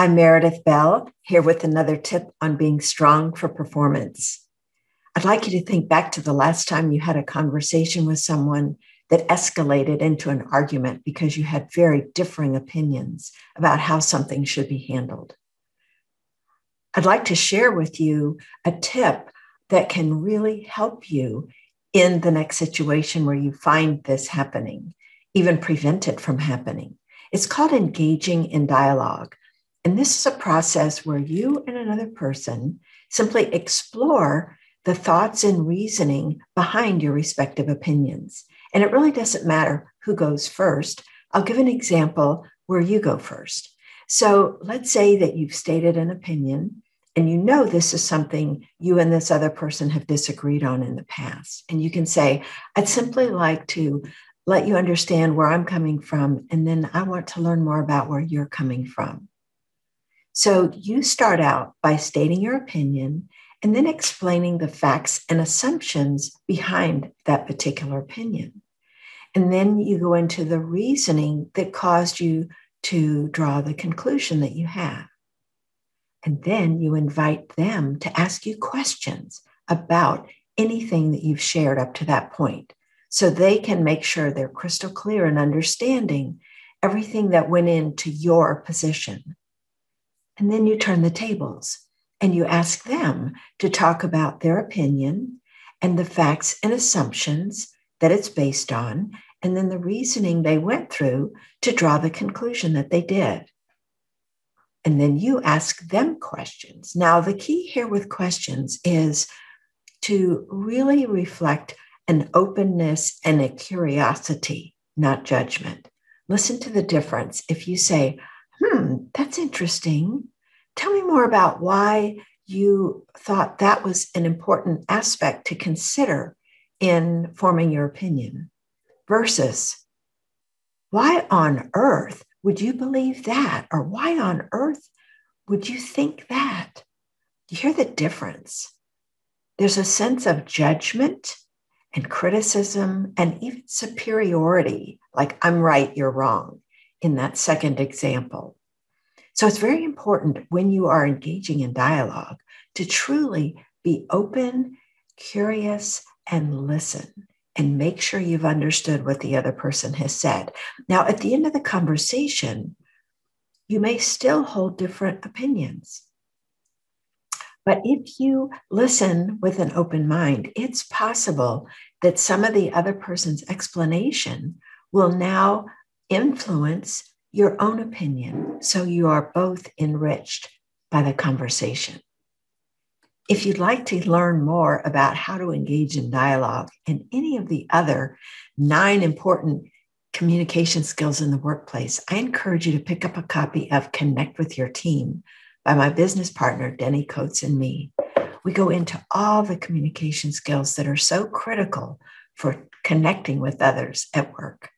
I'm Meredith Bell, here with another tip on being strong for performance. I'd like you to think back to the last time you had a conversation with someone that escalated into an argument because you had very differing opinions about how something should be handled. I'd like to share with you a tip that can really help you in the next situation where you find this happening, even prevent it from happening. It's called engaging in dialogue. And this is a process where you and another person simply explore the thoughts and reasoning behind your respective opinions. And it really doesn't matter who goes first. I'll give an example where you go first. So let's say that you've stated an opinion and you know this is something you and this other person have disagreed on in the past. And you can say, I'd simply like to let you understand where I'm coming from, and then I want to learn more about where you're coming from. So you start out by stating your opinion and then explaining the facts and assumptions behind that particular opinion. And then you go into the reasoning that caused you to draw the conclusion that you have. And then you invite them to ask you questions about anything that you've shared up to that point, so they can make sure they're crystal clear in understanding everything that went into your position. And then you turn the tables and you ask them to talk about their opinion and the facts and assumptions that it's based on, and then the reasoning they went through to draw the conclusion that they did. And then you ask them questions. Now, the key here with questions is to really reflect an openness and a curiosity, not judgment. Listen to the difference. If you say, that's interesting. Tell me more about why you thought that was an important aspect to consider in forming your opinion, versus why on earth would you believe that? Or why on earth would you think that? You hear the difference. There's a sense of judgment and criticism and even superiority, like I'm right, you're wrong, in that second example. So it's very important when you are engaging in dialogue to truly be open, curious, and listen, and make sure you've understood what the other person has said. Now, at the end of the conversation, you may still hold different opinions. But if you listen with an open mind, it's possible that some of the other person's explanation will now influence your own opinion, so you are both enriched by the conversation. If you'd like to learn more about how to engage in dialogue and any of the other 9 important communication skills in the workplace, I encourage you to pick up a copy of Connect with Your Team by my business partner, Denny Coates, and me. We go into all the communication skills that are so critical for connecting with others at work.